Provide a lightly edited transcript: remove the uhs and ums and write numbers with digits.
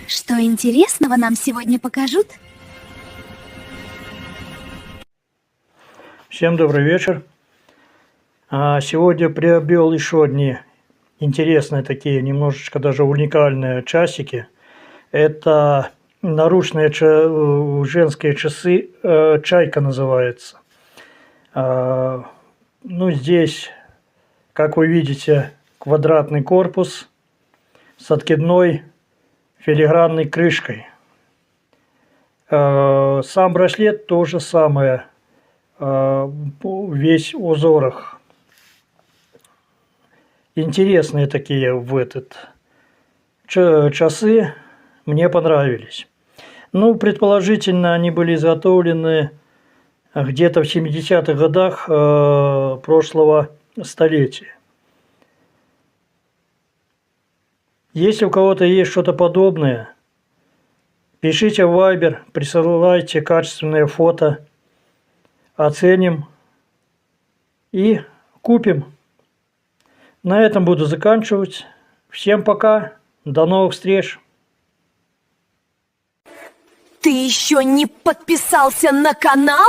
Что интересного нам сегодня покажут? Всем добрый вечер. Сегодня приобрел еще одни интересные такие, немножечко даже уникальные часики. Это наручные женские часы, «Чайка» называется. Здесь, как вы видите, квадратный корпус с откидной филигранной крышкой. Сам браслет то же самое, весь в узорах. Интересные такие часы, мне понравились. Предположительно, они были изготовлены где-то в 70-х годах прошлого столетия. Если у кого-то есть что-то подобное, пишите в Viber, присылайте качественные фото, оценим и купим. На этом буду заканчивать. Всем пока, до новых встреч. Ты еще не подписался на канал?